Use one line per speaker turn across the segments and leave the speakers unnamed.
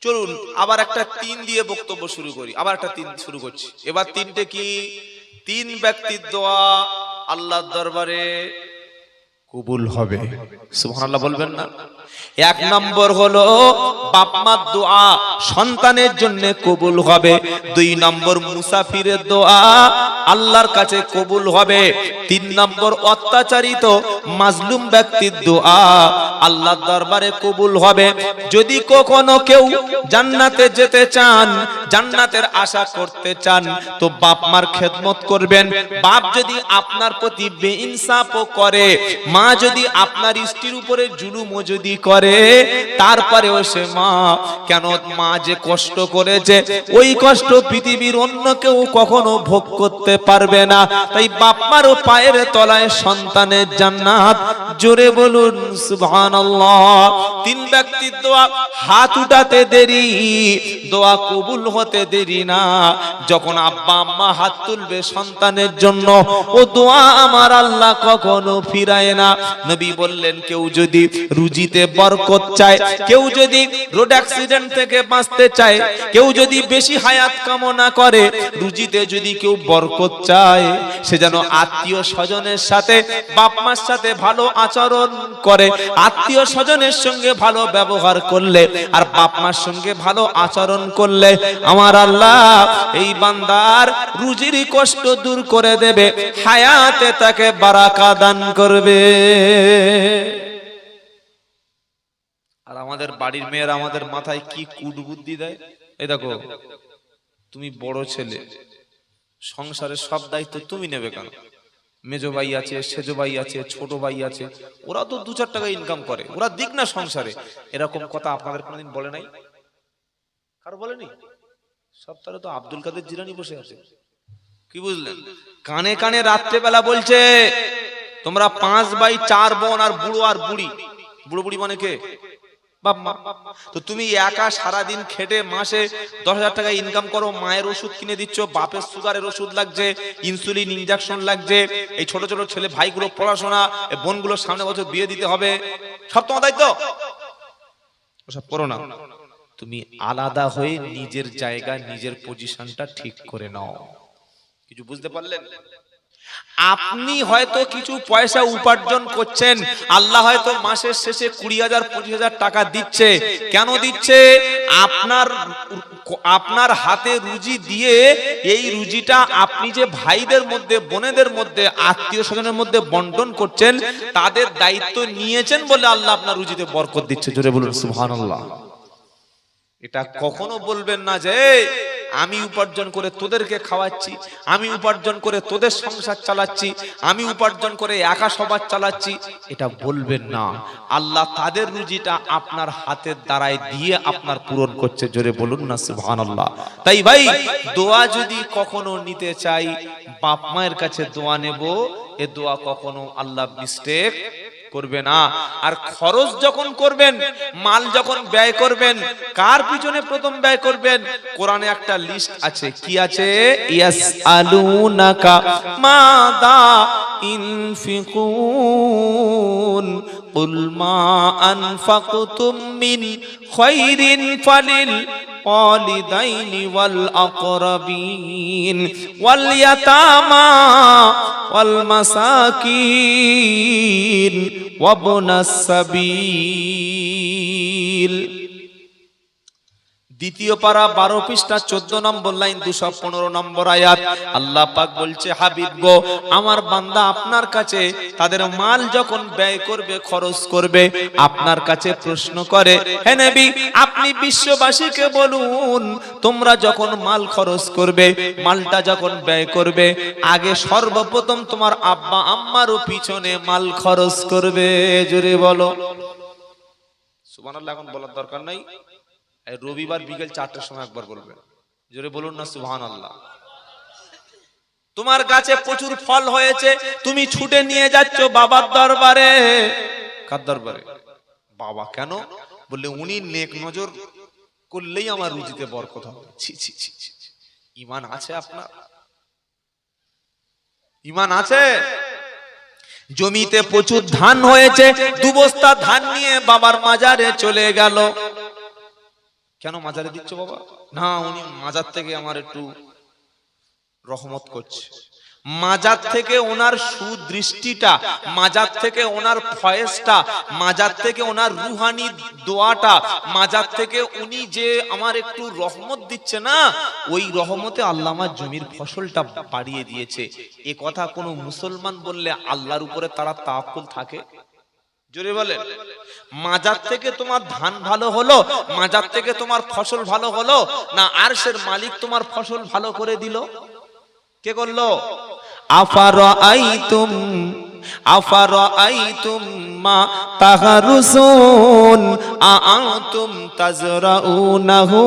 চলুন আবার একটা ৩ দিয়ে বক্তব্য শুরু করি। আবার একটা ৩ শুরু করছি। এবার ৩টে কি? ৩ ব্যক্তির দোয়া আল্লাহর দরবারে কবুল হবে। সুবহানাল্লাহ বলবেন না? ১ নম্বর হলো বাপ মার দোয়া সন্তানের জন্য কবুল হবে। ২ নম্বর মুসাফিরের দোয়া আল্লাহর কাছে কবুল হবে। ৩ নম্বর অত্যাচারিত মাজলুম ব্যক্তির দোয়া আল্লাহর দরবারে কবুল হবে। যদি কখনো কেউ জান্নাতে যেতে চান, জান্নাতের আশা করতে চান, তো বাপ মার খেদমত করবেন। বাপ যদি আপনার প্রতি বেইনসাফও করে, মা যদি আপনার স্ত্রীর উপরে জুলুমও যদি করে, তারপরেও সে মা, কেন মা যে কষ্ট করেছে ওই কষ্ট পৃথিবীর অন্য কেউ কখনো ভোগ করতে পারবে না। তাই বাপ মার পায়ের তলায় সন্তানের জান্নাত। জোরে বলুন সুবহানাল্লাহ। ৩ ব্যক্তির দোয়া হাত উঠাতে দেরি, দোয়া কবুল হতে দেরি না। যখন আব্বা আম্মা হাত তুলবে সন্তানের জন্য, ও দোয়া আমার আল্লাহ কখনো ফিরায় না। নবী বললেন, কেউ যদি রুজিতে বরকত চায়, কেউ যদি রোড অ্যাক্সিডেন্ট থেকে বাঁচতে চায়, কেউ যদি বেশি হায়াত কামনা করে, রুজিতে যদি কেউ বরকত চায়, সে যেন আত্মীয় স্বজনের সাথে বাপ মার সাথে ভালো আচরণ করে। আত্মীয় স্বজনের সঙ্গে ভালো ব্যবহার করলে আর বাপ মার সঙ্গে ভালো আচরণ করলে আমার আল্লাহ এই বান্দার রুজির কষ্ট দূর করে দেবে, হায়াতে তাকে বারাকা দান করবে। আর আমাদের বাড়ির মেয়েরা আমাদের মাথায় কি কুটবুদ্ধি দেয়। এই দেখো, তুমি বড় ছেলে, সংসারের সব দায়িত্ব তুমি নেবে কেন? মেজো ভাই আছে, সেজো ভাই আছে, ছোট ভাই আছে, ওরা তো ২-৪ টাকা ইনকাম করে, ওরা দিক না সংসারে। এরকম কথা আপনাদের কোনোদিন বলে নাই? কারো বলেনি? সপ্তাহে তো আব্দুল কাদের জিলানী বসে আছে, কি বুঝলেন? কানে কানে রাত্রেবেলা বলছে, তোমরা ৫ ভাই ৪ বোন আর বুড়ো আর বুড়ি। বুড়ো বুড়ি মানে কে? বাপ মা। তো তুমি একা সারাদিন খেটে মাসে ১০,০০০ টাকা ইনকাম করো, মায়ের ওষুধ কিনে দিচ্ছ, বাপের সুগারের ওষুধ লাগছে, ইনসুলিন ইনজেকশন লাগছে, এই ছোট ছোট ছেলে ভাইগুলো পড়াশোনা, বোনগুলোর সামনে বছর বিয়ে দিতে হবে, সব তোমার দায়িত্ব। ওসব করো না। তুমি আলাদা হয়ে নিজের জায়গা, নিজের পজিশনটা ঠিক করে নাও। কিছু বুঝতে পারলেন? আপনি হয়তো কিছু পয়সা উপার্জন করছেন, আল্লাহ হয়তো মাসের শেষে ২০,০০০ ২৫,০০০ টাকা দিচ্ছে। কেন দিচ্ছে? আপনার হাতে রুজি দিয়ে এই রুজিটা আপনি যে ভাইদের মধ্যে, বোনেদের মধ্যে, আত্মীয় স্বজনের মধ্যে বন্টন করছেন, তাদের দায়িত্ব নিয়েছেন বলে আল্লাহ আপনার রুজিতে বরকত দিচ্ছে। জোরে বলুন সুবহানাল্লাহ। এটা কখনো বলবেন না যে আমি উপার্জন করে তোদেরকে খাওয়াচ্ছি, আমি উপার্জন করে তোদের সংসার চালাচ্ছি, আমি উপার্জন করে একা সবার চালাচ্ছি, এটা বলবেন না। আল্লাহ তাদের রুজিটা আপনার হাতের দ্বারায় দিয়ে আপনার পূরণ করছে। জোরে বলুন না সুবহানাল্লাহ। তাই ভাই, দোয়া যদি কখনো নিতে চাই, বাপ মায়ের কাছে দোয়া নেব, এ দোয়া কখনো আল্লাহ মিস্টেক করবে না। আর খরচ যখন করবেন, মাল যখন ব্যয় করবেন, কার পিছনে প্রথম ব্যয় করবেন? কোরআনে একটা লিস্ট আছে। কি আছে? ইয়াসআলুনাকা মাদা ইনফিকুন কুল মা আনফাকতুম মিন খায়রিন ফালিল والدين والأقربين واليتامى والمساكين وابن السبيل। দ্বিতীয় পারা ১২ পৃষ্ঠা ১৪ নম্বর লাইন ২১৫ নম্বর আয়াত। আল্লাহ পাক বলছে, হাবিব গো, আমার বান্দা আপনার কাছে তাদের মাল যখন ব্যয় করবে, খরচ করবে, আপনার কাছে প্রশ্ন করে, হে নবী, আপনি বিশ্ববাসীকে বলুন, তোমরা যখন মাল খরচ করবে, মালটা যখন ব্যয় করবে, আগে সর্বপ্রথম তোমার আব্বা আম্মারও পিছনে মাল খরচ করবে। জোরে বলো সুবহানাল্লাহ। এখন বলার দরকার নাই, রবিবার বিকেল ৪টার সময় একবার বলবেন। জোরে বলুন না সুবহানাল্লাহ। তোমার গাছে প্রচুর ফল হয়েছে, তুমি ছুটে নিয়ে যাচ্ছ বাবার দরবারে। কার দরবারে? বাবা। কেন? বললে উনি নেক নজর করলেই আমার রুজিতে বরকত হবে। ছি ছি ছি ছি। ঈমান আছে আপনার? ঈমান আছে? জমিতে প্রচুর ধান হয়েছে, ২ বস্তা ধান নিয়ে বাবার মাজারে চলে গেল। কেন মাজারে দিচ্ছ বাবা? না, উনি মাজার থেকে আমার একটু রহমত করছে। মাজার থেকে ওনার সুদৃষ্টিটা, মাজার থেকে ওনার ফয়েজটা, মাজার থেকে ওনার রুহানি দোয়াটা, মাজার থেকে উনি যে আমার একটু রহমত দিচ্ছে না, ওই রহমতে আল্লাহ আমার জমির ফসলটা বাড়িয়ে দিয়েছে। এ কথা কোনো মুসলমান বললে আল্লাহর উপরে তারা তাওয়াক্কুল থাকে? জোরে বলেন। মাজার থেকে তোমার ধান ভালো হলো, মাজার থেকে তোমার ফসল ভালো হলো না আরশের মালিক তোমার ফসল ভালো করে দিল? কে করলো? আফারাআইতুম মা তাহারুসুন আআনতুম তাজরাউনাহু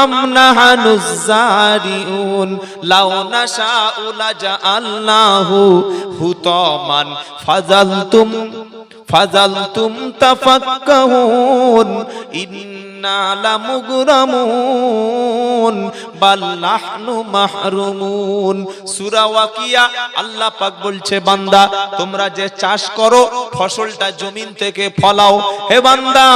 আম নাহনুজ জারিউন লাউ নাশাউ লাজআলনাহু হুতামান ফাজালতুম তাফাক্কাহুন ইন্না লামুগরামুন বাল নাহনু মাহরুমুন। সূরা ওয়াকিয়া আল্লাহ পাক বলছে, বান্দা তোমরা যে চাষ করো, ফসলটা জমিন থেকে ফলাও, হে বান্দা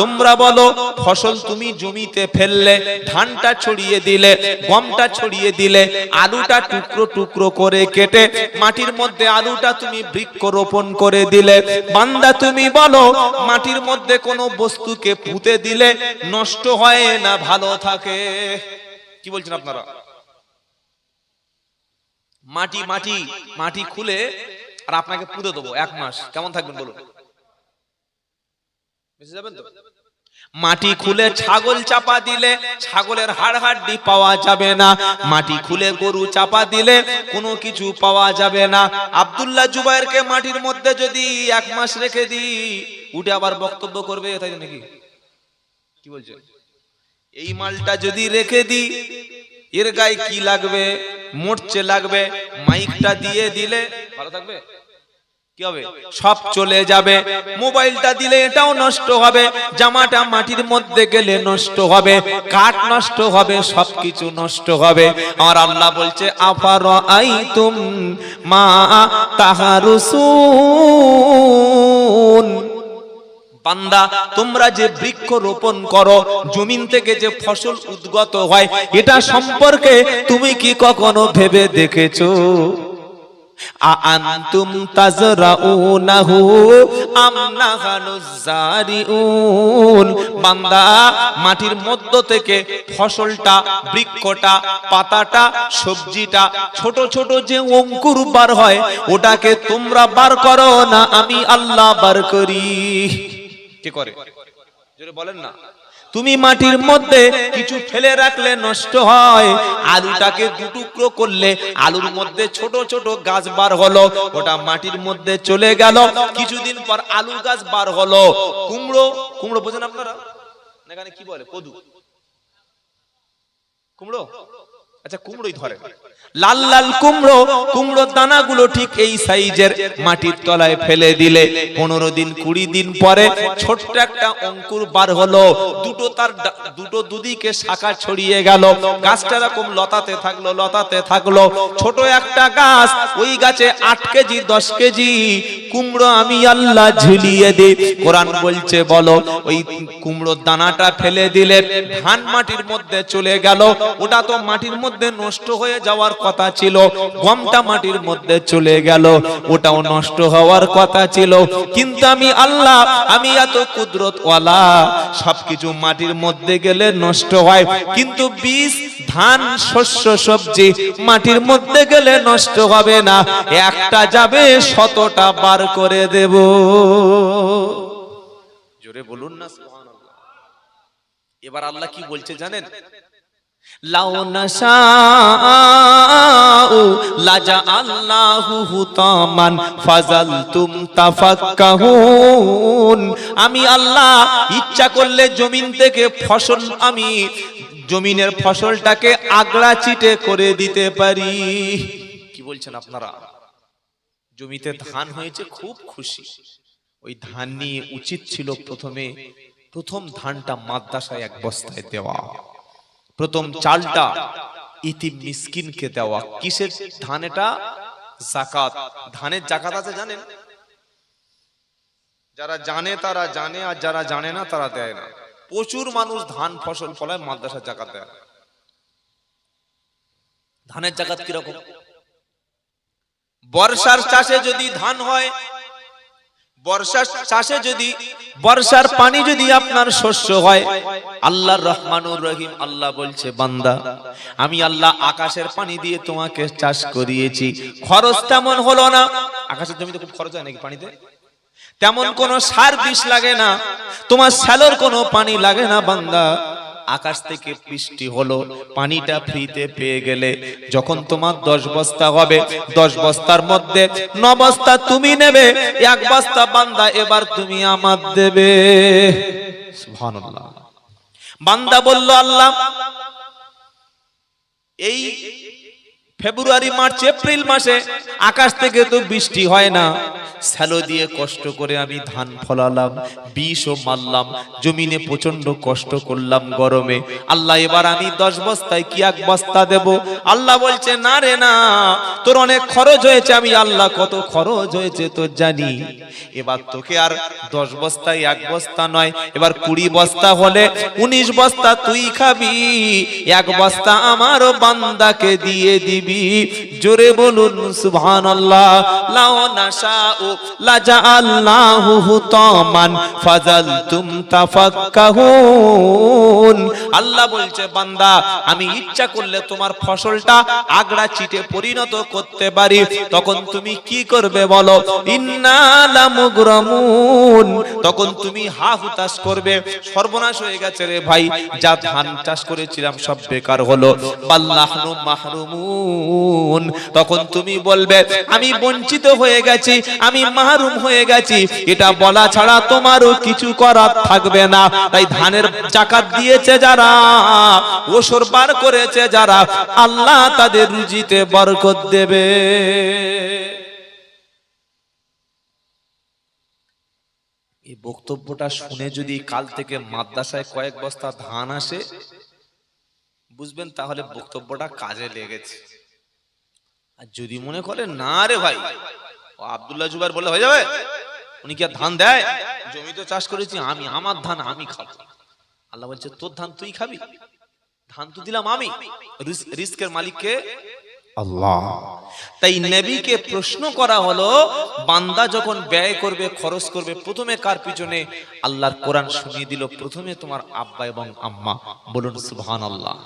তোমরা বলো ফসল তুমি জমিতে ফেললে, ধানটা ছড়িয়ে দিলে, গমটা ছড়িয়ে দিলে, আলুটা টুকরো টুকরো করে কেটে মাটির মধ্যে আলুটা তুমি বৃক্ষরোপণ করে দিলে, বান্দা তুমি বলো মাটির মধ্যে কোনো বস্তুকে পুঁতে দিলে নষ্ট হয় না ভালো থাকে? কি বলছেন আপনারা? মাটি মাটি মাটি খুলে আর আপনাকে পুঁতে দেবো 1 মাস, কেমন থাকবেন বলুন? বেঁচে যাবেন তো? মাটি খুলে ছাগল চাপা দিলে ছাগলের হাড় হাড্ডি পাওয়া যাবে না, মাটি খুলে গরু চাপা দিলে কোনো কিছু পাওয়া যাবে না। আব্দুল্লাহ জুবায়েরকে মাটির মধ্যে যদি 1 মাস রেখে দিই, উঠে আবার বক্তব্য করবে, তাই নাকি? কি বলছে? এই মালটা যদি রেখে দিই, এর গায়ে কি লাগবে? মোর্চে লাগবে। মাইকটা দিয়ে দিলে ভালো থাকবে? কি হবে? সব চলে যাবে। মোবাইলটা দিলে এটাও নষ্ট হবে, জামাটা মাটির মধ্যে গেলে নষ্ট হবে, কাঠ নষ্ট হবে, সবকিছু নষ্ট হবে। আর আল্লাহ বলছে আফারাআইতুম মা তাহারুসুন, বান্দা তোমরা যে বৃক্ষ রোপণ করো, জমিন থেকে যে ফসল উদ্গত হয়, এটা সম্পর্কে তুমি কি কখনো ভেবে দেখেছো? আআনতুম তাজরাউনাহু আম নাহনুজ জারিউন, বান্দা মাটির মধ্য থেকে ফসলটা, বৃক্ষটা, পাতাটা, সবজিটা, ছোট ছোট যে অঙ্কুর বার হয়, ওটাকে তোমরা বার করো না আমি আল্লাহ বার করি? কে করে? জোরে বলেন না। তুমি মাটির মধ্যে কিছু ফেলে রাখলে নষ্ট হয়, আলুটাকে 2 টুকরো করলে আলুর মধ্যে ছোট ছোট গাছ বার হলো, ওটা মাটির মধ্যে চলে গেল, কিছুদিন পর আলু গাছ বার হলো। কুমড়ো, কুমড়ো বোঝেন আপনারা? এখানে কি বলে? কদু, কুমড়ো, আচ্ছা কুমড়োই ধরে, লাল লাল কুমড়ো, কুমড়োর দানাগুলো ঠিক এই সাইজের, মাটির তলায় ফেলে দিলে 15 দিন 20 দিন পরে ছোট্ট একটা অঙ্কুর বার হলো, দুটো দুদিকে শাখা ছড়িয়ে গেল, গাছটা এরকম লতাতে থাকলো, লতাতে থাকলো, ছোট একটা গাছ, ওই গাছে 8 কেজি 10 কেজি কুমড়ো আমি আল্লাহ ঝুলিয়ে দিই। কোরআন বলছে বলো, ওই কুমড়োর দানাটা ফেলে দিলে ধান মাটির মধ্যে চলে গেল, ওটা তো মাটির মধ্যে নষ্ট হয়ে যাওয়ার কথা ছিল, গমটা মাটির মধ্যে চলে গেল, ওটাও নষ্ট হওয়ার কথা ছিল, কিন্তু আমি আল্লাহ, আমি এত কুদরতওয়ালা, সবকিছু মাটির মধ্যে গেলে নষ্ট হয়, কিন্তু বীজ, ধান, শস্য, সবজি মাটির মধ্যে গেলে নষ্ট হবে না, একটা যাবে 100টা বার করে দেব। জোরে বলুন না সুবহানাল্লাহ। এবার আল্লাহ কি বলছে জানেন? লাউ নাশাউ লাজআলনাহু হুতামান ফাজালতুম তাফাক্কাহুন, আমি আল্লাহ ইচ্ছা করলে জমিন থেকে ফসল, আমি জমিনের ফসলটাকে আগড়া চিটে করে দিতে পারি। কি বলছেন আপনারা? জমিতে ধান হয়েছে, খুব খুশি, ওই ধান নিয়ে উচিত ছিল প্রথম ধানটা মাদ্রাসায় 1 বস্তায় দেওয়া, প্রথম চালটা ইতিম মিসকিনকে দেওয়া। কিসের ধান এটা? যাকাত। ধানের যাকাত আছে জানেন? যারা জানে তারা জানে, আর যারা জানে না তারা দেয় না। প্রচুর মানুষ ধান ফসল ফলায়, মাদ্রাসার জাকাত দেয়। ধানের জাকাত কিরকম? বর্ষার চাষে যদি ধান হয়, বর্ষার চাষে যদি বর্ষার পানি যদি আপনার শস্য হয়, আল্লাহর রহমানুর রহিম আল্লাহ বলছে, বান্দা আমি আল্লাহ আকাশের পানি দিয়ে তোমাকে চাষ করিয়েছি, খরচ তেমন হলো না। আকাশের জমিতে খুব খরচ হয় নাকি পানিতে? তেমন কোনো সার বিষ লাগে না, তোমার স্যালোর কোনো পানি লাগে না। বান্দা আকাশ থেকে বৃষ্টি হলো, পানিটা ফ্রিতে পেয়ে গেলে যখন তোমার 10 বস্তা হবে, 10 বস্তার মধ্যে 9 বস্তা তুমি নেবে, 1 বস্তা বান্দা এবার তুমি আমার দেবে। সুবহানাল্লাহ। বান্দা বলল, আল্লাহ এই ফেব্রুয়ারি মার্চ এপ্রিল মাসে আকাশ থেকে তো বৃষ্টি হয় না, স্যালো দিয়ে কষ্ট করে আমি ধান ফলালাম, বিষও মারলাম, জমিনে প্রচন্ড কষ্ট করলাম গরমে, আল্লাহ এবার আমি 10 বস্তায় কি 1 বস্তা দেব? আল্লাহ বলছে, না রে না, তোর অনেক খরচ হয়েছে, আমি আল্লাহ কত খরচ হয়েছে তো জানি। এবার তোকে আর 10 বস্তায় 1 বস্তা নয়, এবার 20 বস্তা হলে 19 বস্তা তুই খাবি, 1 বস্তা আমার বান্দাকে দিয়ে দিবি। জোরে বলুন সুবহানাল্লাহ। লাউ নাশাউ লাজআলনাহু হুতামান ফাজালতুম তাফাক্কাহুন। আল্লাহ বলছে, বান্দা আমি ইচ্ছা করলে তোমার ফসলটা আগড়া চিটে পরিণত করতে পারি, তখন তুমি কি করবে বলো? ইন্না লামুগরামুন। তখন তুমি হা হুতাশ করবে, সর্বনাশ হয়ে গেছে রে ভাই, যা ধান চাষ করেছিলাম সব বেকার হলো। বাল্লাহনু মাহরুমুন। তখন তুমি বলবে, আমি বঞ্চিত হয়ে গেছি, আমি মাহরুম হয়ে গেছি। এটা বলা ছাড়া তোমারও কিছু করার থাকবে না। তাই ধানের জাকাত দিয়েছে যারা, ওসর বার করেছে যারা, আল্লাহ তাদের রুজিতে বরকত দেবে। এই বক্তব্যটা শুনে যদি কাল থেকে মাদ্রাসায় কয়েক বস্তা ধান আসে, বুঝবেন তাহলে বক্তব্যটা কাজে লেগেছে। আর যদি মনে করে না রে ভাই, ও আব্দুল্লাহ জুবাইর বলে হয়ে যাবে, উনি কি আর ধান দেয়? জমি তো চাষ করেছি আমি, আমার ধান আমি খাবো। আল্লাহ বলছে, তোর ধান তুই খাবি, ধান তো দিলাম আমি। রিস্কের মালিককে আল্লাহ। তাই নবীকে প্রশ্ন করা হলো, বান্দা যখন ব্যয় করবে, খরচ করবে, প্রথমে কার পিছনে? আল্লাহর কোরআন শুনিয়ে দিল, প্রথমে তোমার আব্বা এবং আম্মা। বলুন সুবহানাল্লাহ।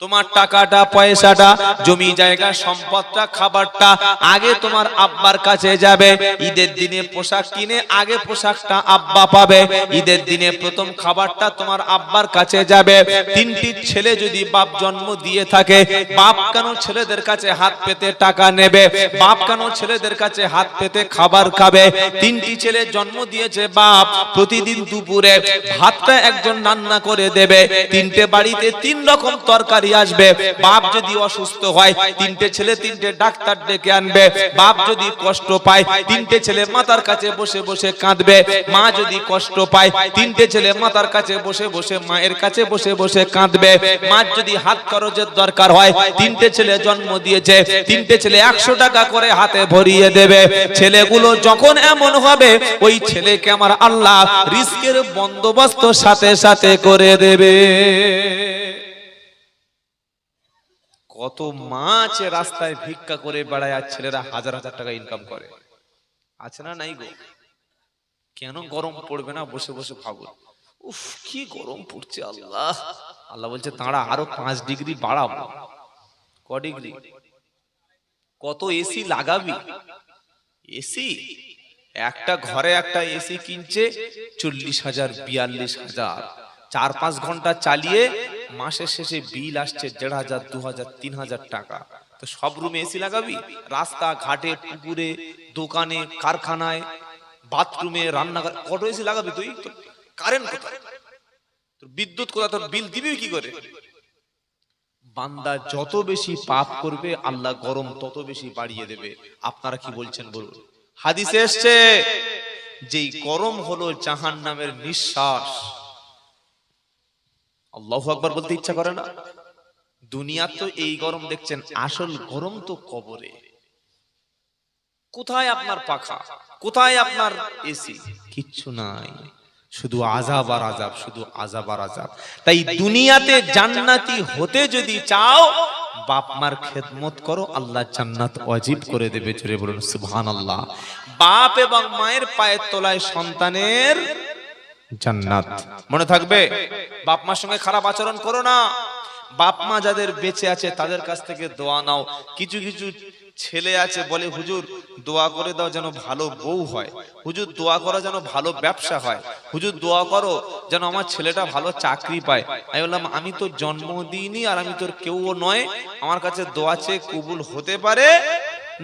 তোমার টাকাটা, পয়সাটা, জমি জায়গা, সম্পদটা, খাবারটা আগে তোমার আব্বার কাছে যাবে। ঈদের দিনে পোশাক কিনে আগে পোশাকটা আব্বা পাবে, ঈদের দিনে প্রথম খাবারটা তোমার আব্বার কাছে যাবে। 3টি ছেলে যদি বাপ জন্ম দিয়ে থাকে, বাপ কেন ছেলেদের কাছে হাত পেতে টাকা নেবে? বাপ কেন ছেলেদের কাছে হাত পেতে খাবার খাবে? 3টি ছেলে জন্ম দিয়েছে বাপ, প্রতিদিন দুপুরে ভাতটা একজন রান্না করে দেবে। 3টে বাড়িতে 3 রকম তরকারি আসবে। বাপ যদি অসুস্থ হয়, 3টে ছেলে 3টে ডাক্তার ডেকে আনবে। বাপ যদি কষ্ট পায়, 3টে ছেলে মাতার কাছে বসে বসে কাঁদবে। মা যদি কষ্ট পায়, 3টে ছেলে মাতার কাছে বসে বসে, মায়ের কাছে বসে বসে কাঁদবে। মা যদি হাত খরচের দরকার হয়, 3টে ছেলে জন্ম দিয়েছে, 3টে ছেলে 100 টাকা করে হাতে ভরিয়ে দেবে। ছেলেগুলো যখন এমন হবে, ওই ছেলেকে আমার আল্লাহ রিস্কের বন্দোবস্ত সাথে সাথে করে দেবে। কত মাছ রাস্তায় ভিক্ষা করে বেড়ায়, আর ছেলেরা হাজার হাজার টাকা ইনকাম করে। আছে না নাই গো? কেন গরম পড়বে না? বসে বসে ভাবুন, উফ কি গরম পড়ছে। আল্লাহ আল্লাহ বলছে, তাঁরা আরো 5 ডিগ্রি বাড়াবো। ক ডিগ্রি? কত এসি লাগাবি? এসি একটা ঘরে একটা এসি কিনছে 40,000, 42,000। 4-5 ঘন্টা চালিয়ে মাসের শেষে বিল আসছে 1,500, 2,000, 3,000 টাকা। তো সব রুমে এসি লাগাবি? রাস্তা ঘাটে, পুকুরে, দোকানে, কারখানায়, বাথরুমে, রান্নাঘর কত এসি লাগাবি তুই? কারেন্ট কোথায়? তোর বিদ্যুৎ কোথায়? তোর বিল দিবি কি করে? বান্দা যত বেশি পাপ করবে, আল্লাহ গরম তত বেশি বাড়িয়ে দেবে। আপনারা কি বলছেন বলুন? হাদিসে এসেছে, যেই গরম হলো জাহান্নামের নিঃশ্বাস। আল্লাহু আকবার বলতে ইচ্ছা করে না? দুনিয়া তো এই গরম দেখছেন, আসল গরম তো কবরে। কোথায় আপনার পাখা? কোথায় আপনার এসি? কিচ্ছু নাই। শুধু আযাব আর আযাব, শুধু আযাব আর আযাব। তাই দুনিয়াতে জান্নাতি হতে যদি চাও, বাপ মার খেদমত করো, আল্লাহ জান্নাত ওয়াজিব করে দেবে। জোরে বলুন সুবহানাল্লাহ। বাপ এবং মায়ের পায়ের তলায় সন্তানের জান্নাত। মনে থাকবে, বাপ মার সঙ্গে খারাপ আচরণ করো না। বাপ মা যাদের বেঁচে আছে তাদের কাছ থেকে দোয়া নাও। কিছু কিছু ছেলে আছে বলে, হুজুর দোয়া করে দাও যেন ভালো বউ হয়, হুজুর দোয়া করো যেন ভালো ব্যবসা হয়, হুজুর দোয়া করো যেন আমার ছেলেটা ভালো চাকরি পায়। আমি বললাম, আমি তো জন্ম দিইনি আর আমি তোর কেউও নয়, আমার কাছে দোয়া চেয়ে কবুল হতে পারে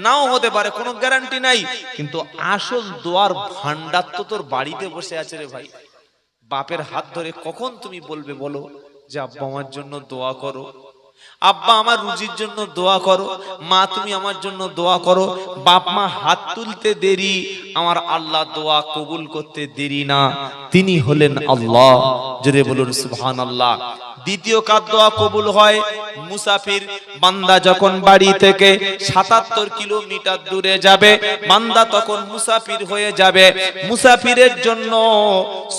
নাও হতে পারে, কোনো গ্যারান্টি নাই, কিন্তু আসল দোয়ার ভান্ডার তো তোর বাড়িতে বসে আছে রে ভাই। বাপের হাত ধরে কখন তুমি বলবে বলো যে আব্বা আমার জন্য দোয়া করো, আব্বা আমার রুজির জন্য দোয়া করো, মা তুমি আমার জন্য দোয়া করো। বাপ মা হাত তুলতে দেরি, আমার আল্লাহ দোয়া কবুল করতে দেরি না, তিনি হলেন আল্লাহ। জোরে বলুন সুবহানাল্লাহ। দ্বিতীয় কার দোয়া কবুল হয়? মুসাফির বান্দা যখন বাড়ি থেকে ৭৭ কিলোমিটার দূরে যাবে, বান্দা তখন মুসাফির হয়ে যাবে। মুসাফিরের জন্য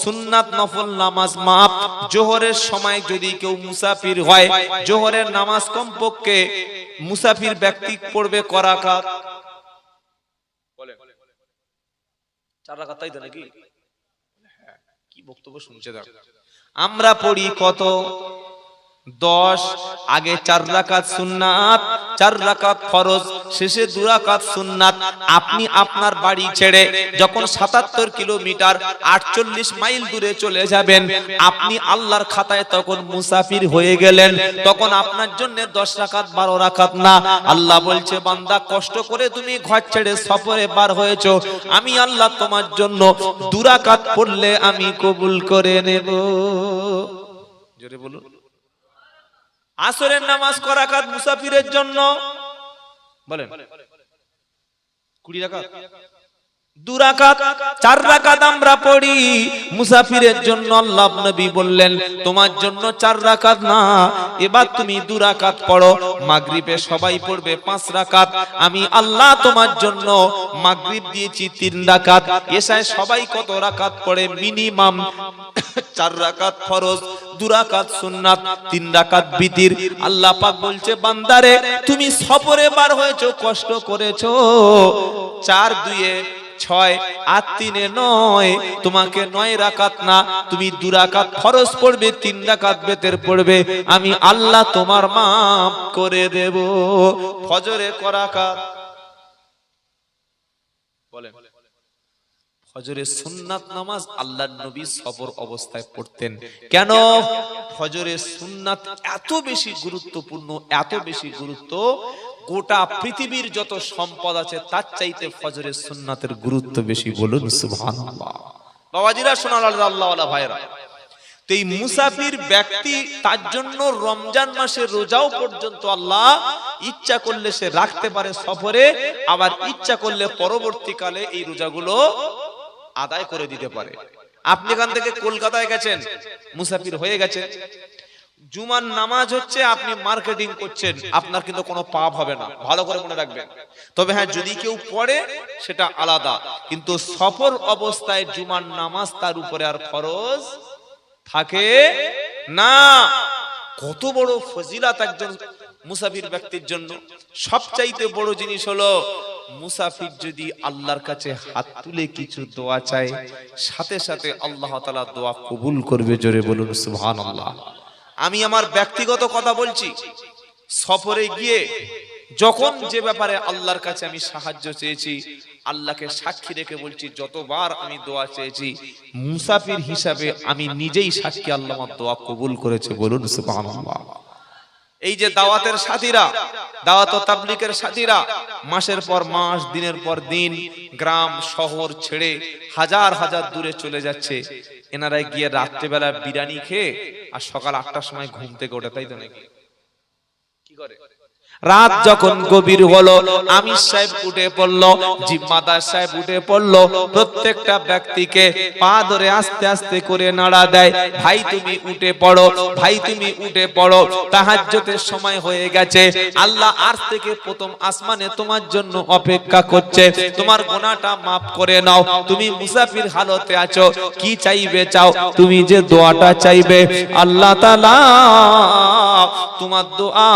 সুন্নাত নফল নামাজ মাফ। জোহরের সময় যদি কেউ মুসাফির হয়, জোহরের নামাজ কমপক্ষে মুসাফির ব্যক্তি পড়বে ক রাকাত? বলেন 4 রাকাত, তাই তো নাকি? কি বক্তব্য শুনছে দেখো। আমরা পড়ি কত? 10। আগে 4 রাকাত সুন্নাত, 4 রাকাত ফরজ, শেষে 2 রাকাত সুন্নাত। আপনি আপনার বাড়ি ছেড়ে যখন ৭৭ কিলোমিটার ৪৮ মাইল দূরে চলে যাবেন, আপনি আল্লাহর খাতায় তখন মুসাফির হয়ে গেলেন। তখন আপনার জন্য 10 রাকাত 12 রাকাত না। আল্লাহ বলছে, বান্দা কষ্ট করে তুমি ঘর ছেড়ে সফরে বার হয়েছো, আমি আল্লাহ তোমার জন্য 2 রাকাত পড়লে আমি কবুল করে নেব। জোরে বলুন। আসরের নামাজ ক রাকাত মুসাফিরের জন্য? বলেন 20 রাকাত, 2 রাকাত, 4 রাকাত আমরা পড়ি মুসাফিরের জন্য। আল্লাহ নবী বললেন, তোমার জন্য 4 রাকাত না, এবার তুমি 2 রাকাত পড়ো। মাগরিবে সবাই পড়বে 5 রাকাত, আমি আল্লাহ তোমার জন্য মাগরিব দিয়েছি 3 রাকাত। এশায় সবাই কত রাকাত পড়ে? মিনিমাম 4 রাকাত ফরজ, 2 রাকাত সুন্নাত, 3 রাকাত বিতির। আল্লাহ পাক বলছে, বান্দারে তুমি সফরে বার হয়েছো, কষ্ট করেছো, 4 2 6 আর 3 9, তোমাকে 9 রাকাত না, তুমি 2 রাকাত ফরজ পড়বে, 3 রাকাত বেতের পড়বে, আমি আল্লাহ তোমার মাফ করে দেব। ফজরে ক রাকাত? বলেন। ফজরের সুন্নাত নামাজ আল্লাহর নবী সফর অবস্থায় পড়তেন। কেন? ফজরের সুন্নাত এত বেশি গুরুত্বপূর্ণ, এত বেশি গুরুত্ব, গোটা পৃথিবীর যত সম্পদ আছে তার চাইতে ফজরের সুন্নাতের গুরুত্ব বেশি। বলুন সুবহানাল্লাহ। বাবাজিরা, শোনাল আল্লাহ ওয়ালা ভাইরা, তো এই মুসাফির ব্যক্তি, তার জন্য রমজান মাসে রোজাও পর্যন্ত আল্লাহ ইচ্ছা করলে সে রাখতে পারে সফরে, আবার ইচ্ছা করলে পরবর্তীকালে এই রোজাগুলো আদায় করে দিতে পারে। আপনি এখান থেকে কলকাতায় গেছেন, মুসাফির হয়ে গেছেন, জুমার নামাজ হচ্ছে, আপনি মার্কেটিং করছেন, আপনার কিন্তু কোনো পাপ হবে না, ভালো করে মনে রাখবেন। তবে হ্যাঁ, যদি কেউ পড়ে সেটা আলাদা, কিন্তু সফর অবস্থায় জুমার নামাজ তার উপরে আর ফরজ থাকে না। কত বড় ফজিলাত একজন মুসাফির ব্যক্তির জন্য। সবচাইতে বড় জিনিস হলো, মুসাফির যদি আল্লাহর কাছে হাত তুলে কিছু দোয়া চায়, সাথে সাথে আল্লাহ তাআলা দোয়া কবুল করবে। জোরে বলুন সুবহানাল্লাহ। আমি আমার ব্যক্তিগত কথা বলছি, সফরে গিয়ে যখন যে ব্যাপারে আল্লাহর কাছে আমি সাহায্য চেয়েছি, আল্লাহকে সাক্ষী রেখে বলছি, যতবার আমি দোয়া চেয়েছি, মুসাফির হিসাবে আমি নিজেই সাক্ষী, আল্লাহ আমার দোয়া কবুল করেছে। বলুন সুবহানাল্লাহ। এই যে দাওয়াতের সাথীরা, দাওয়াত ও তাবলীগের সাথীরা মাসের পর মাস, দিনের পর দিন গ্রাম শহর ছেড়ে হাজার হাজার দূরে চলে যাচ্ছে, এনারাই গিয়ে রাত্রেবেলা বিরিয়ানি খেয়ে আর সকাল 8টার সময় ঘুম থেকে ওঠে, তাই তো নাকি? কি করে? রাত যখন গভীর হলো, আমির সাহেব উঠে পড়লো, জিম্মাদার সাহেব উঠে পড়লো, প্রত্যেকটা ব্যক্তিকে পা ধরে আস্তে আস্তে করে নাড়া দেয়, ভাই তুমি উঠে পড়ো, ভাই তুমি উঠে পড়ো, তাহাজ্জুদের সময় হয়ে গেছে, আল্লাহ আরশ থেকে প্রথম আসমানে তোমার জন্য অপেক্ষা করছে, তোমার গুনাহটা maaf করে নাও, তুমি মুসাফির হালতে আছো, কি চাইবে চাও, তুমি যে দোয়াটা চাইবে আল্লাহ তাআলা তোমার দোয়া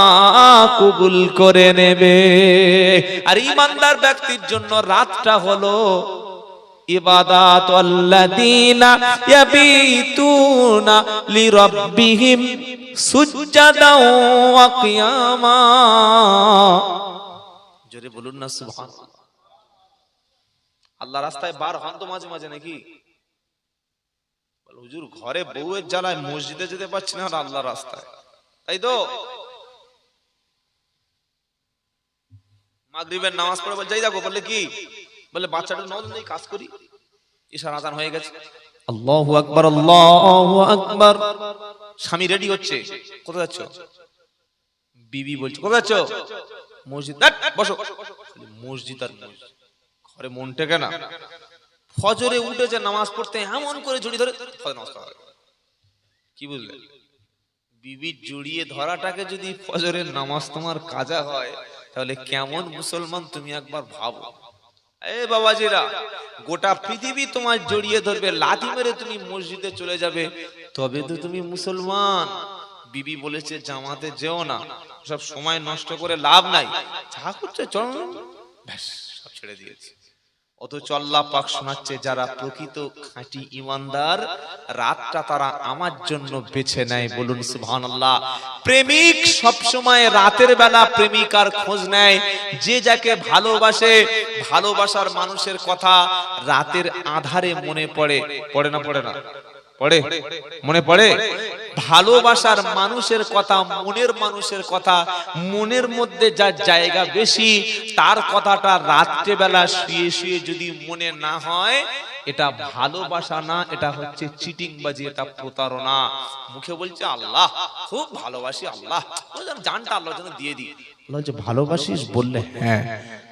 কবুল করে নেবে। আর ঈমানদার ব্যক্তির জন্য রাতটা হলো ইবাদাতুল্লাযীনা ইয়াবিতুনা লিরাব্বিহিম সুজদাও ওয়া কিয়ামা। জোরে বলুন না সুবহানাল্লাহ। আল্লাহ রাস্তায় বার হন তো মাঝে মাঝে নাকি? হুজুর ঘরে বউয়ের জ্বালায় মসজিদে যেতে পারছি না, আর আল্লাহ রাস্তায়, তাই তো? মাগরিবের নামাজ পড়ে বলে যাই দেখো, বললে কি বলে বাচ্চাটা নামাজ নেই, কাজ করি, ইশার আযান হয়ে গেছে, আল্লাহু আকবার আল্লাহু আকবার। স্বামী রেডি হচ্ছে, কোথায় যাচ্ছ? বিবি বলছে কোথায় যাচ্ছ? মসজিদ। বসো। মসজিদ আর মসজিদ, ঘরে মন টেকে না। ফজরে উঠেছে নামাজ পড়তে, এমন করে জড়িয়ে ধরে ফজর নামাজ পড়া। কি বুঝলে? বিবি জড়িয়ে ধরাটাকে যদি ফজরের নামাজ তোমার কাজা হয়, তাহলে কেমন মুসলমান তুমি একবার ভাবো। এ বাবাজিরা, গোটা পৃথিবী তোমার জড়িয়ে ধরবে, লাথি মেরে তুমি মসজিদে চলে যাবে, তবে তো তুমি মুসলমান। বিবি বলেছে জামাতে যেও না, সব সময় নষ্ট করে লাভ নাই, যা করছে চল, ব্যাস সব ছেড়ে দিয়েছে। অথচ আল্লাহ পাক শোনাচ্ছে, যারা প্রকৃত খাঁটি ঈমানদার, রাতটা তারা আমার জন্য বেছে নেয়। বলুন সুবহানাল্লাহ। প্রেমিক সব সময় রাতের বেলা প্রেমিকার খোঁজ নেয়, যে যাকে ভালোবাসে, ভালোবাসার মানুষের কথা রাতের আধারে মনে পড়ে, পড়ে না পড়ে না? পড়ে, মনে পড়ে। ভালোবাসার মানুষের কথা, মনের মানুষের কথা, মনের মধ্যে যার জায়গা বেশি, তার কথাটা রাত্রে বেলা শুয়ে শুয়ে যদি মনে না হয়, এটা ভালোবাসা না, এটা হচ্ছে চিটিংবাজি, এটা প্রতারণা। মুখে বলছে আল্লাহ খুব ভালোবাসি, আল্লাহ জানটা আল্লাহর জন্য দিয়ে দিই, আল্লাহ যে ভালোবাসিস বললে হ্যাঁ,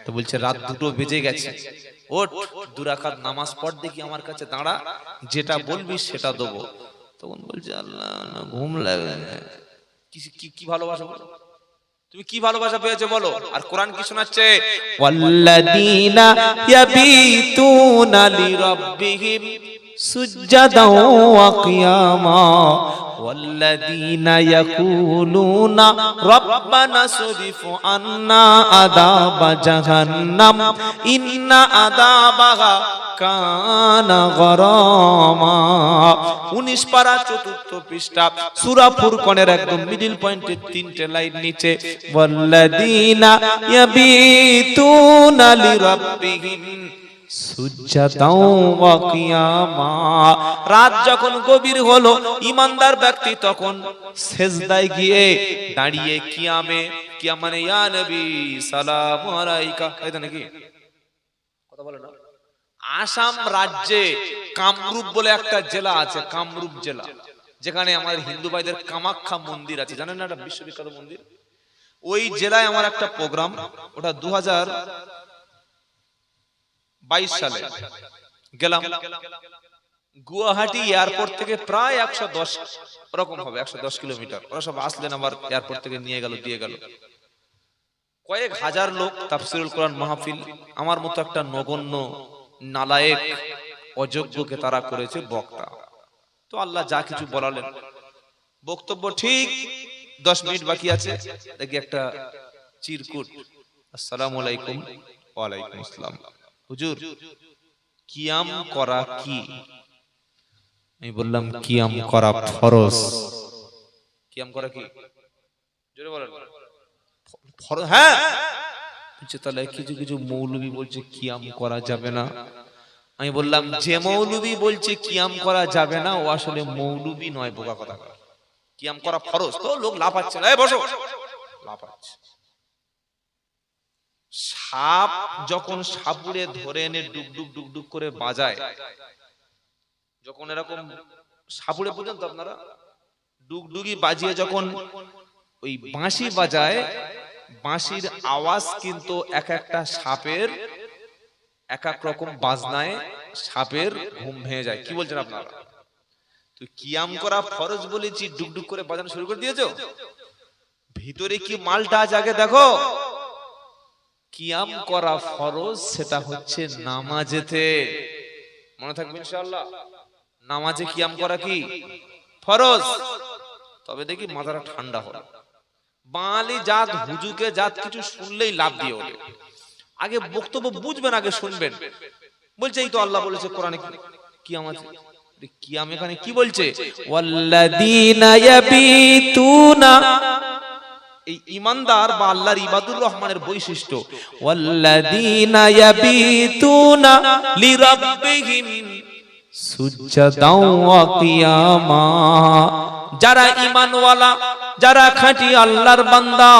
তো বলছে রাত 2টো বেজে গেছে, ওঠ 2 রাকাত নামাজ পড় দেখি, আমার কাছে দাঁড়া, যেটা বলবি সেটা দেবো। তখন বলছে আল্লাহ ঘুম লাগে। কি ভালোবাসা বলো, তুমি কি ভালোবাসা পেয়েছো বলো? আর কোরআন কি শোনাচ্ছে? ওয়াল্লাযীনা ইয়াবিতুনা লিরাব্বিহিম সুজদাও ওয়া কিয়ামা ওয়াল্লাযীনা ইয়াকুলুনা রাব্বানা সরিফ আন্না আযাবা জাহান্নাম ইন্না আযাবাহা কানা গরামা। 19 পারা 4th পৃষ্ঠা সূরা ফুরকানের একদম মিডল পয়েন্টের 3টে লাইন নিচে, ওয়াল্লাযীনা ইয়াবিতুনা লিরাব্বিহিম সুজদাও ওয়া কিয়ামা। রাত যখন গভীর হলো, ঈমানদার ব্যক্তি তখন সিজদায় গিয়ে দাঁড়িয়ে কিয়ামে, কিয়াম মানে ইয়া নবী সালাম আলাইকা, এটা নাকি কথা বলে না? আসাম রাজ্যে কামরূপ বলে একটা জেলা আছে, কামরূপ জেলা, যেখানে আমাদের হিন্দু ভাইদের কামাখ্যা মন্দির আছে, জানেন না? এটা বিশ্ববিখ্যাত মন্দির। ওই জেলায় আমার একটা প্রোগ্রাম, ওটা 2022 সালে গেলাম। গুয়াহাটি এয়ারপোর্ট থেকে প্রায় 110 রকম হবে, 110 কিলোমিটার। ওরা সব আসলেন, আবার এয়ারপোর্ট থেকে নিয়ে গেল, দিয়ে গেল। কয়েক হাজার লোক, তাফসীরুল কোরআন মাহফিল। আমার মতো একটা নগণ্য নালায়েক অযোগ্যকে তারা করেছে বক্তা। তো আল্লাহ যা কিছু বলালেন, বক্তব্য ঠিক 10 মিনিট বাকি আছে, দেখি একটা চিরকুট, আসসালামু আলাইকুম। ওয়া আলাইকুম আসসালাম। হুজুর কিয়াম করা কি? আমি বললাম কিয়াম করা ফরজ। কিয়াম করা কি? জোরে বলেন। ফরজ, হ্যাঁ। বলছে তাহলে কিছু কিছু মৌলবী বলছে কিয়াম করা যাবে না। আমি বললাম যে মৌলবী বলছে কিয়াম করা যাবে না, ও আসলে মৌলবী নয়, বোকা কথা। কিয়াম করা ফরজ। তো লোক লাফাচ্ছে, এই বসো, লাফাচ্ছে। সাপ যখন সাপুড়ে ধরে এনে ডুকডুক ডুকডুক করে বাজায়, যখন এরকম সাপুড়ে, বুঝেন তো আপনারা, ডুগডুগি বাজিয়ে যখন ওই বাঁশি বাজায়, বাঁশির আওয়াজ কিন্তু এক একটা সাপের এক এক রকম বাজনায় সাপের ঘুম ভেঙে যায়। কি বলছেন আপনারা? তুই কিয়াম করা ফরজ বলেছি, ডুকডুক করে বাজানো শুরু করে দিয়েছো। ভিতরে কি মালটা আছে আগে দেখো। কিয়াম করা ফরজ, সেটা হচ্ছে নামাজেতে। মনে থাকবে ইনশাআল্লাহ। নামাজে কিয়াম করা কি ফরজ। তবে দেখি মাথাটা ঠান্ডা হলো। বাঙালি জাত হুজুকে জাত কিছু শুনলেই লাভ দিয়ে ওঠে। আগে বক্তব্য বুঝবেন, আগে শুনবেন। বলছে এই তো আল্লাহ বলেছে কোরআনে কিয়াম আছে। কিয়াম এখানে কি বলছে? ওয়াল্লাযীনা ইয়াবিতুনা, এই ঈমানদার বা আল্লাহর ইবাদুর রহমানের বৈশিষ্ট্য। ওয়াল্লাযীনা ইয়াবিতুনা লিরাব্বিহিম সুজদাও ওয়া কিয়ামা, যারা ঈমানওয়ালা, যারা খাঁটি আল্লাহর বান্দা,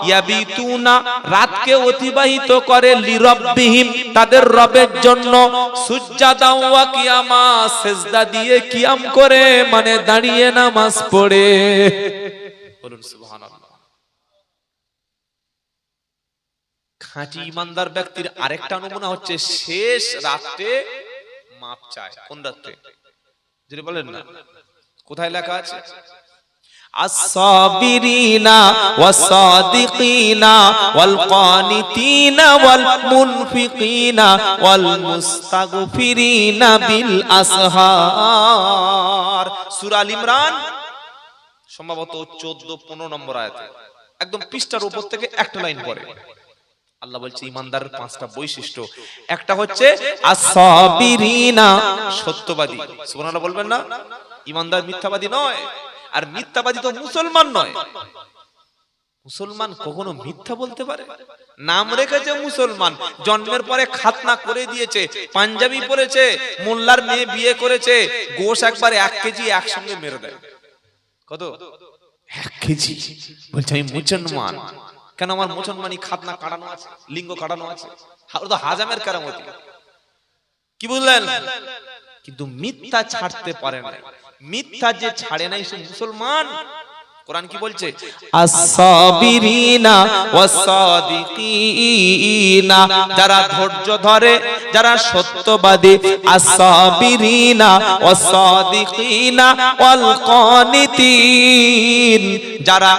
ইয়াবিতুনা রাতকে অতিবাহিত করে, লিরাব্বিহিম তাদের রবের জন্য, সুজদাও ওয়া কিয়ামা সিজদা দিয়ে কিয়াম করে, মানে দাঁড়িয়ে নামাজ পড়ে। বলুন সুবহানাল্লাহ। খাঁটি ঈমানদার ব্যক্তির আরেকটা নমুনা হচ্ছে শেষ রাতে মাপ চায়। কোন রাতে? যদি বলেন না, কোথায় লেখা আছে? as-sabirin was-sadiqin wal-qanitin wal-munfiqin wal-mustaghfirin bil ashar। সূরা আল ইমরান সম্ভবত 14-15 নম্বর আয়াতে, একদম পৃষ্ঠার উপর থেকে একটা লাইন পড়ে আল্লাহ বলছে ঈমানদারের পাঁচটা বৈশিষ্ট্য। একটা হচ্ছে as-sabirina, সত্যবাদী। সুবহানাল্লাহ বলবেন না? ঈমানদার মিথ্যাবাদী নয়। আর মিথ্যাবাদী তো মুসলমান নয়। মুসলমান কখনো মিথ্যা বলতে পারে? নাম রেখেছে মুসলমান, জন্মের পরে খাতনা করে দিয়েছে, পাঞ্জাবি পরেছে, মোল্লার মেয়ে বিয়ে করেছে, গোশ একবার 1 কেজি একসঙ্গে মেরে দেয়। কত? 1 কেজি। বলছে আমি মুসলমান। কেন? আমার মুসলমানি খাতনা কাটানো আছে, লিঙ্গ কাটানো আছে, তো হাজামের কারামতি। কি বুঝলেন? কিন্তু মিথ্যা ছাড়তে পারে না। মিথ্যা যে ছাড়ে নাই সে মুসলমান। কোরআন কি বলছে? as-sabirina was-sadiqina, যারা ধৈর্য ধরে, যারা সত্যবাদী। as-sabirina was-sadiqina wal-qanitin, যারা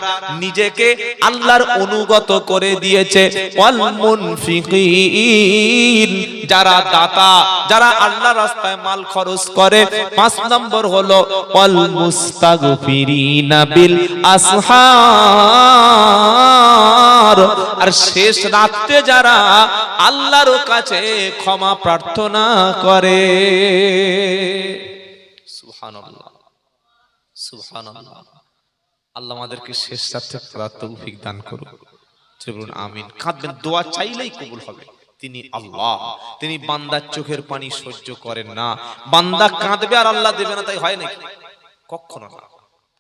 নিজেকে আল্লাহর অনুগত করে দিয়েছে। wal-munfiqin, যারা দাতা, যারা আল্লাহর রাস্তায় মাল খরচ করে। 5 নম্বর হলো wal-mustaghfirina bil আসহার, আর শেষ রাতে যারা আল্লাহর কাছে ক্ষমা প্রার্থনা করে। সুবহানাল্লাহ, সুবহানাল্লাহ। আল্লাহ আমাদেরকে শেষ রাতে করার তৌফিক দান করুন। বলুন আমিন। কাঁদবেন, দোয়া চাইলেই কবুল হবে। তিনি আল্লাহ, তিনি বান্দার চোখের পানি সহ্য করেন না। বান্দা কাঁদবে আর আল্লাহ দেবে না, তাই হয় নাকি? কখনো না।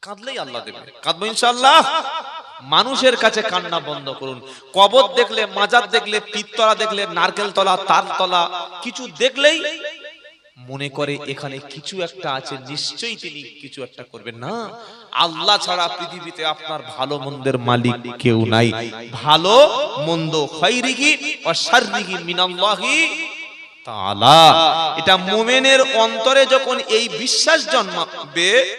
কাঁদলেই আল্লাহ দেবে। কাঁদবো ইনশাআল্লাহ। মানুষের কাছে কান্না বন্ধ করুন। কবর দেখলে, মাজার দেখলে, পীরতলা দেখলে, নারকেল তলা, তার তলা, কিছু দেখলেই মনে করে এখানে কিছু একটা আছে, নিশ্চয়ই তিনি কিছু একটা করবেন। না, আল্লাহ ছাড়া পৃথিবীতে আপনার ভালো মন্দের মালিক কেউ নাই। ভালো মন্দ খাইরিহি ওয়া শাররিহি মিনাল্লাহি তাআলা। এটা মুমিনের অন্তরে যখন এই বিশ্বাস জন্মাবে,